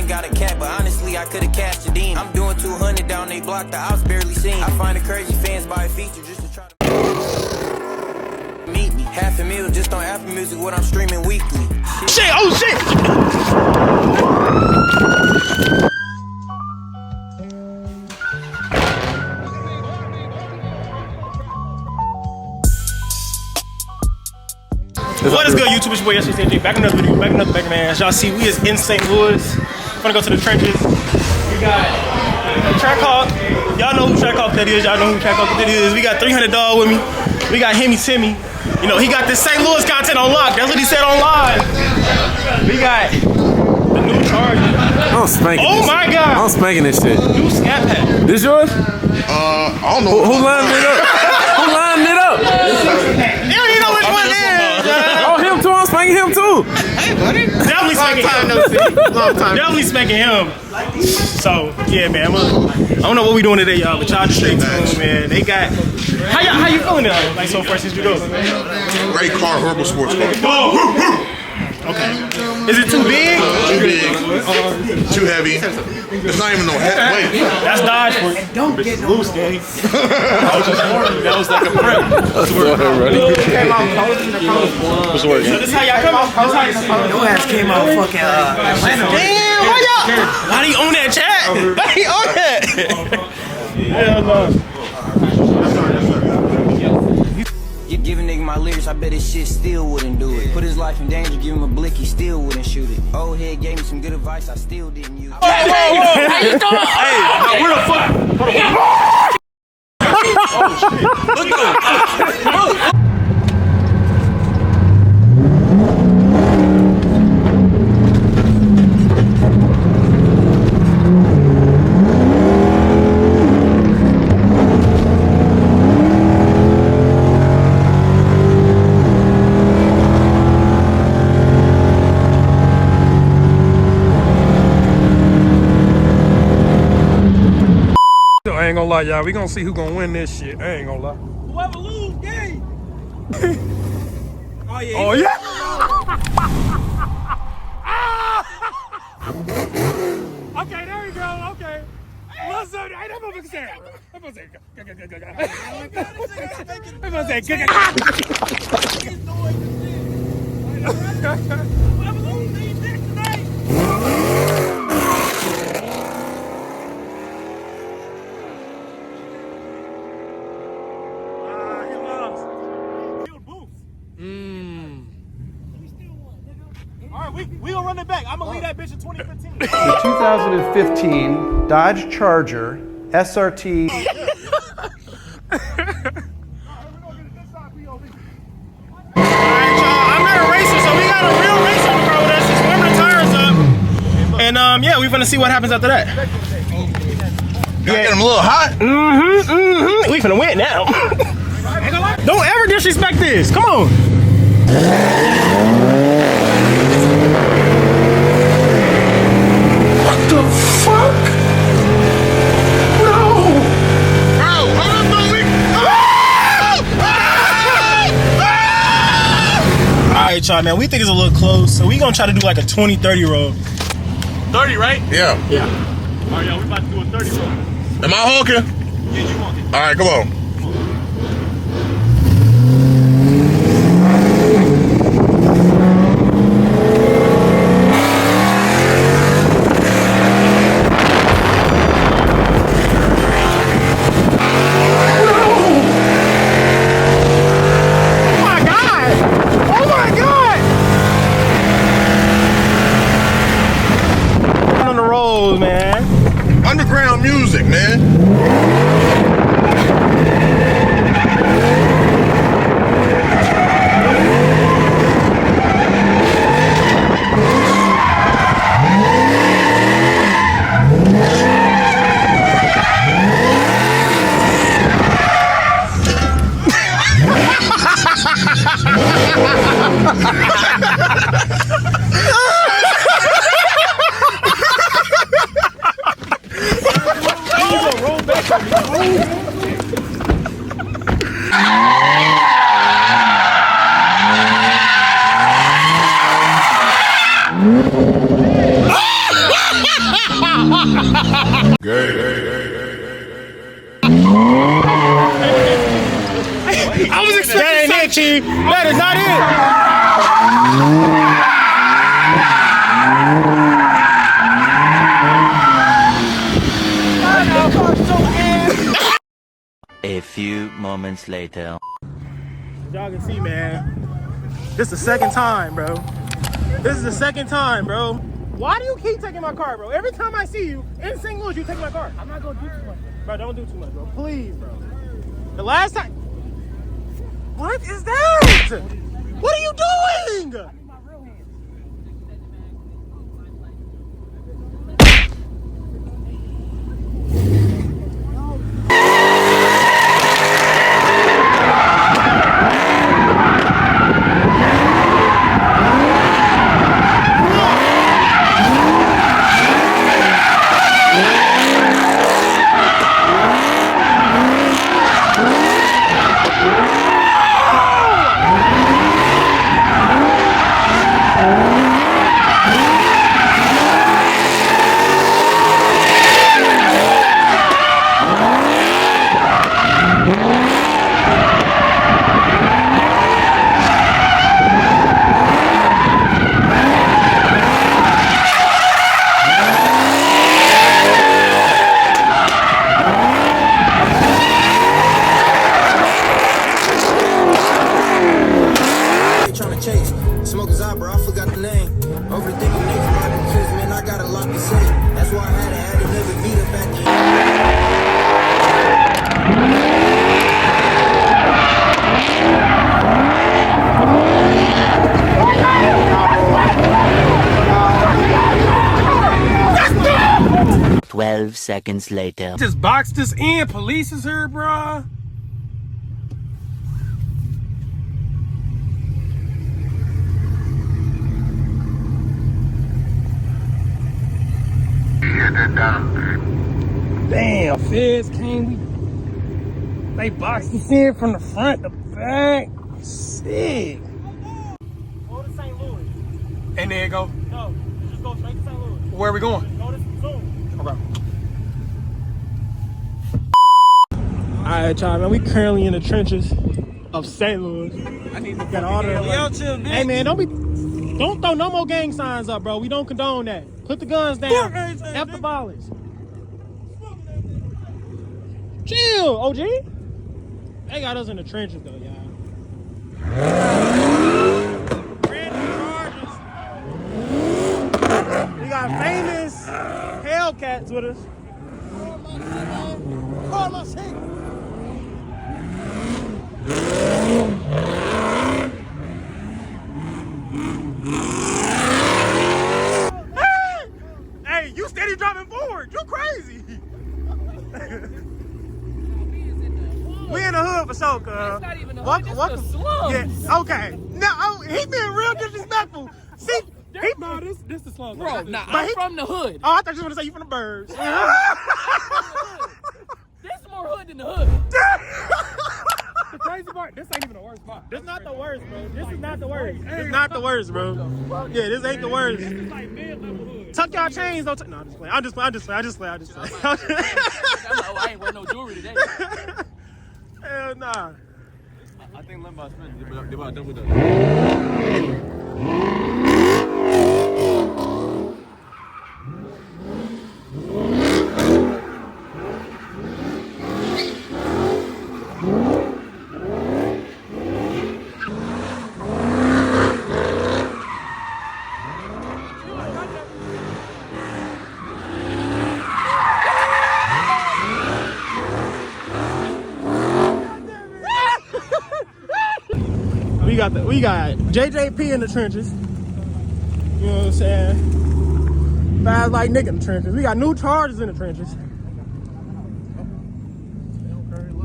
even got a cat, but honestly, I could've cashed it in. I'm doing 200 down they block, the ops barely seen. I find the crazy fans buy a feature just to try to meet me. Half a meal just on Apple Music, what I'm streaming weekly. Shit, oh shit! What is good, YouTube? It's your boy Srt Len. Back in another video, back in another banger, man. As y'all see, we is in St. Louis. Gonna go to the trenches. We got Track Hawk. Y'all know who Track Hawk that is. Y'all know who Track Hawk that is. We got 300 Dog with me. We got Hemi Timmy. You know, he got this St. Louis content on lock. That's what he said on live. We got the new Charger. I'm spanking Oh this my shit. God. I'm spanking this shit. New Scat Pack. This yours? I don't know. Who lined it up? Who lined it up? You don't even know which one it is. Oh, him too. I'm spanking him too. Hey, buddy. Definitely spanking him. Long time. Definitely spanking him. So yeah, man. I don't know what we doing today, y'all, but y'all just stay tuned, man. They got how you feeling now? Like so far since you go? Great car, horrible sports car. Okay. Is it too big? Too big. Too heavy. It's not even no head weight. That's Dodge for you. Don't get loose, gang. That was like a prep. What's the word? So this how y'all come out? Your ass came out fucking Atlanta. Damn, why do you own that chat? Why do you own that? Hell no. You give a nigga my lyrics, I bet his shit still wouldn't do it. Put his life in danger, give him a blick, he still wouldn't shoot it. Old head gave me some good advice, I still didn't use it. How you doing? Hey, now where the fuck? Oh shit. I ain't gonna lie, y'all. We gonna see who gonna win this shit. I ain't gonna lie. Whoever lose, game. Oh yeah. Oh yeah. Okay, there you go. Okay. What's up? Hey, that motherfucker said. That motherfucker said. That motherfucker said. Whoever lose, leave dick tonight. All right, we gonna run it back. I'm gonna leave that bitch in 2015. The 2015 Dodge Charger SRT. Alright, y'all. I'm not a racer, so we got a real racer on the road with us. Just warming the tires up. And yeah, we finna see what happens after that. Gotta get him a little hot. We finna win now. Don't ever disrespect this. Come on. What the fuck? No. Bro, hold on, Alright, y'all, man. We think it's a little close, so we gonna try to do like a 20-30 roll. 30, right? Yeah. Alright, y'all, we about to do a 30 roll. Am I honking? Yeah, you want it. All right, come on. Man. Underground music, man. I was expecting that ain't it, Chief. That is not it. A few moments later. Y'all can see, man. This is the second time, bro. This is the second time, bro. Why do you keep taking my car, bro? Every time I see you in St. Louis, you take my car. I'm not gonna do too much, bro. Don't do too much, bro. Please, bro. The last time. What is that? What are you doing? Smokers out, bro. I forgot the name. Overthinking niggas, my because, man, I got a lot to say. That's why I had to add another beat up at the end. 12 seconds later. Just boxed us in. Police is here, bro. Damn, feds came. They boxed us in from the front to back. Sick. Go to St. Louis. And then go? No, just go straight to St. Louis. Where are we going? Go to Zoom. Okay. Alright, y'all, man. We currently in the trenches of St. Louis. I need to get all the. Hey, man, don't throw no more gang signs up, bro. We don't condone that. Put the guns down. F the violence. Chill, OG. They got us in the trenches, though, y'all. Random charges. We got famous Hellcats with us. Call my shit. Hey, you steady driving forward. You crazy. We in the hood for sure, cuz. It's not even the hood, it's the slums. Yeah, okay. No, he being real disrespectful. See, this the slums. Bro, nah, I'm from the hood. Oh, I thought you were going to say you from the birds. There's more hood than the hood. The crazy part, this ain't even the worst part. This not the worst, bro. This is not the worst. It's not the worst, bro. Yeah, this ain't the worst. This is like mid-level hood. Tuck y'all chains, though. No, I'm just playing. I just play. I ain't wearing no jewelry today. Hell nah. I think Len about to spend. They about double that. We got JJP in the trenches. You know what I'm saying? Bad like Nick in the trenches. We got new charges in the trenches.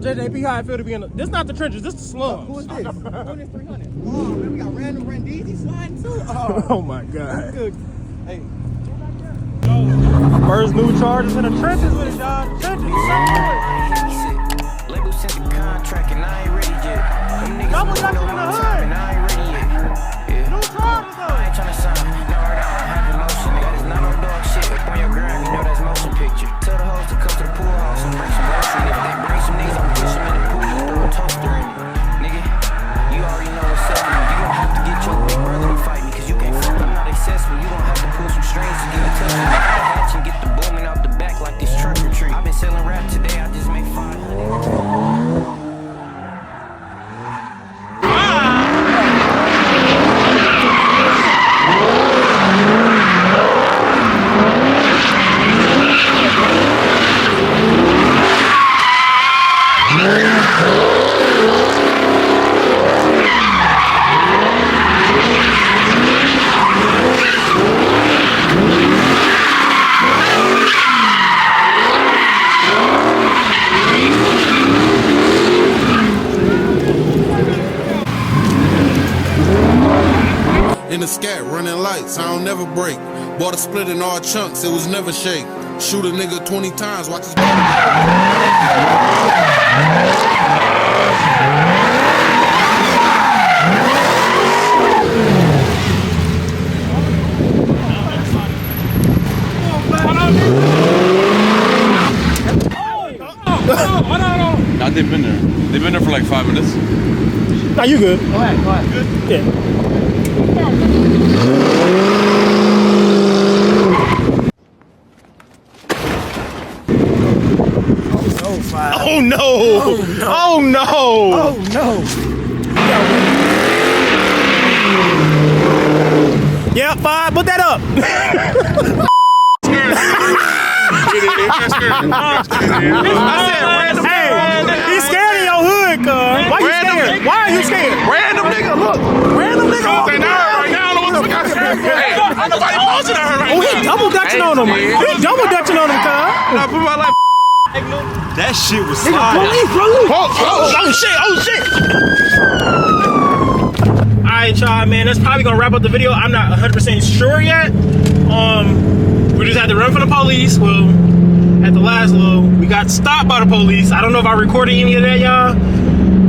JJP, how I feel to be in the. This not the trenches. This the slums. Who is this? 300. Oh man, we got random Randy sliding too. Oh my god. Hey. First new charges in the trenches with it, y'all. Trenches. Label sent the contract and I ain't ready yet. Them niggas Double moving Dutch on in the my hood. time and I ain't ready yet. Yeah. New charges though. I ain't tryna sign. No, right now I have emotion. That is not no dog shit. Up on your girl. selling rap today, I just made 500. In the scat, running lights, I don't never break. Bought a split in all chunks, it was never shake. Shoot a nigga 20 times, watch his Nah, they've been there. They've been there for like 5 minutes. Nah, you good. Go ahead. Good? Yeah. Oh no! Oh no! Oh no! Yeah, 5, put that up! Hey, he's scared of your hood, cuz. Why you scared? Why are you scared? Random nigga, look. Random nigga. Right now, I don't know what the fuck I said. Hey, nobody pausing at her right Oh, now. he double dutching on him. He double dutching on him, cuz. Nah, put my life. That shit was sliding. Oh shit! Alright, y'all, man, that's probably gonna wrap up the video. I'm not 100% sure yet. We just had to run from the police. Well, at the last low, we got stopped by the police. I don't know if I recorded any of that, y'all.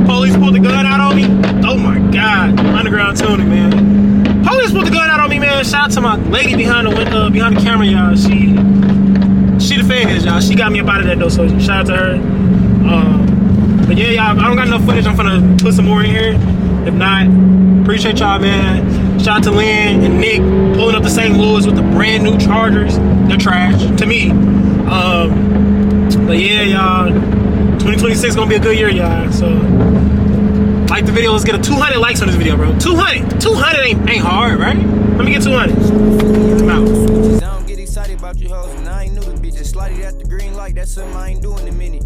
Police pulled the gun out on me. Oh my god, underground tuning, man. Police pulled the gun out on me, man. Shout out to my lady behind the camera, y'all. She the feds, y'all. She got me up out of that though, so shout out to her. But yeah, y'all, I don't got enough footage. I'm gonna put some more in here. If not, appreciate y'all, man. Shout out to Len and Nick pulling up the St. Louis with the brand new Chargers. They're trash to me. But yeah, y'all, 2026 gonna be a good year, y'all. So like the video. Let's get a 200 likes on this video, bro. 200 ain't hard, right? Let me get 200. Come out. I don't get excited about you hoes, and I ain't new to bitches. Slide it at the green light, that's something I ain't doing in a minute.